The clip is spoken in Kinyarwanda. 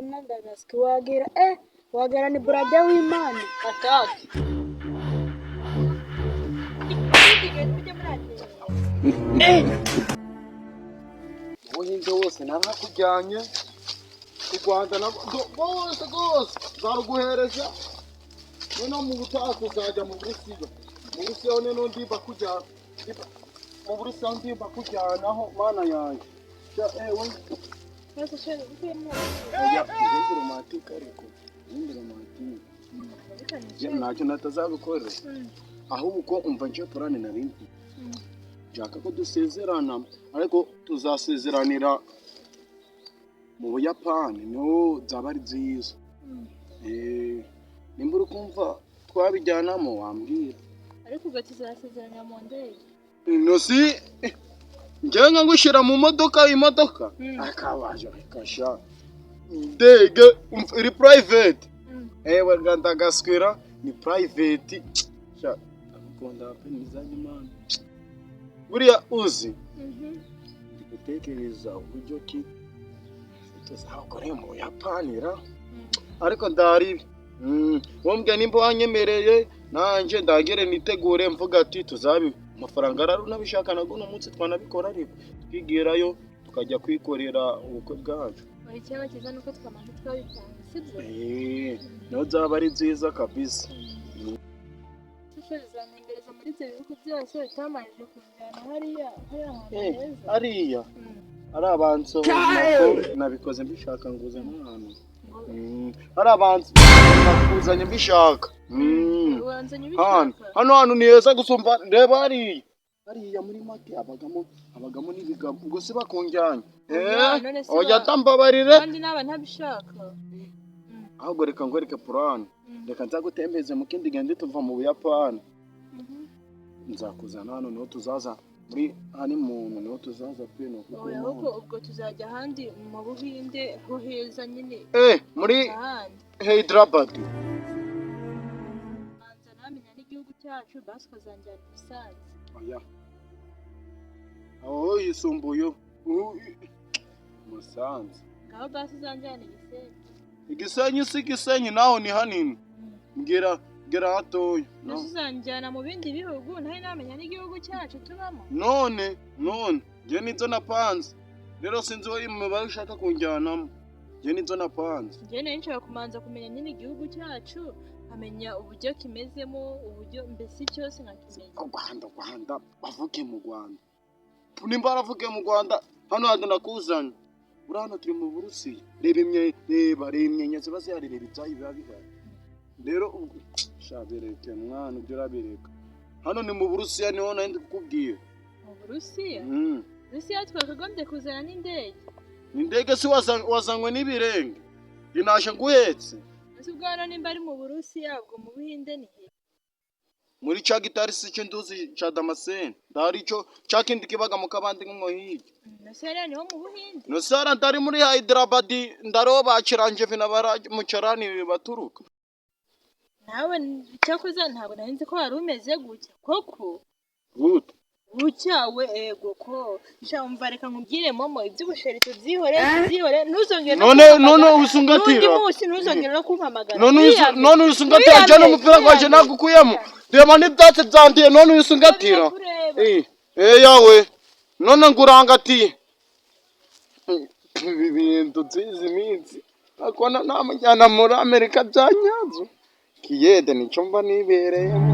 ndagaske wagira ni brother w'Imana ataki ubuhinzi wose narakujyanye u Rwanda bose zaruguhereza none mu butaha tuzajya mu Burusiya none ndimba kujyana mu Burusiya ndimba kujyanaho mana yanjye Nasa shaka gukemo romantique ariko romantique ntacyo natazagukorera ahubwo umva nje purane narindi nshaka ko dusezerana ariko tuzasezeranira mu Buyapani niho zaba ari nziza nimba uri kumva twabijyanamo wambwira ariko ugatuzasezeranya mu ndege no si njyenga ngushyira mu imodoka akabaje kasha ndege iri private ewe ndagaswira ni private sha akunda penizanye imana buriya uzi gutekereza uburyo ki tuzakoreye mu Buyapani ariko ndari wombwe nimba wanyemereye nanje ndagere nitegure mvuga ati tuzabi amafaranga raro nabishaka nago no munsi twanabikora ariko twigirayo tukajya kwikorera ubukwe bwacu icyaba kiza nuko twamaze twabipanga sibyo no zaba ari nziza kabisa tuzanengereza muri ibyo bihugu byose bitamajije kujyana hariya hariya ari abanzo nabikoze mbishaka nguza n'ahantu ari abanzo nakuzanye mbishaka hano ni heza gusumba reba hariya muri make abagamo n'ibigabo ubwo si bakunjyanye oya tambabarire kandi naba ntabishaka ahubwo reka ngwereke purane reka nzagutembeze mu kindi gende tuva mu Buyapani nzakuzana hano niho tuzaza muri honeymoon niho tuzaza kwino ahubwo ubwo tuzajya ahandi mu Buhinde ho heza nyine muri Hyderabad nzanamenya n'igihugu cyacu basi kazanjyana Musanze oya aho yisumbuye Musanze ngaho basi zanjyana Gisenyi naho ni hanini mbwira hatoya uzanjyana mu bindi bihugu ntari namenya n'igihugu cyacu tubamo none njye nizo napanze rero sinzi wowe imibare ushaka kunjyanamo njye nizo napanze njye nari nshaka kumanza kumenya nyine igihugu cyacu nkamenya uburyo kimezemo uburyo mbese cyose nkakimenya Rwanda bavuge mu Rwanda nimba baravuge mu Rwanda hano handi nakuzanye uri hano turi mu Burusiya reba imyenya ziba zihari reba ibyayi biba bihari rero shabereke mwana ibyo urabireka hano ni mu Burusiya niho nari ndikubwira mu Burusiya Burusiya twakagombye kuzana n'indege si wazanywe n'ibirenge rinashe nguhetse ese ubwo hano nimba ari mu Burusiya ubwo mu Buhinde ni he muri ca gitari si cyo nduzi ca Damascene ndari cyo ca kindi kibaga mu kabandi nko hirya Nasera niho mu Buhinde Nasera ndari muri Hyderabad ndaroba bakiranje vina baraje mu Charani baturuka nawe cyakoze ntabwo nari nzi ko wari umeze gutya koko gute bucyawe ego ko shamva reka nkubwire momo iby'ubusheri tubyihore ntuzongere none usungatira ntuzongere no kumpamagara none usungatira cyane umupira kwaje nagukuyemo reba n'ibyatsi byandiye none usungatira yawe none ngurangatiye ibi bintu byizi minsi akona namujyana muri Amerika byanyazo kiyede nicyo mba nibereyemo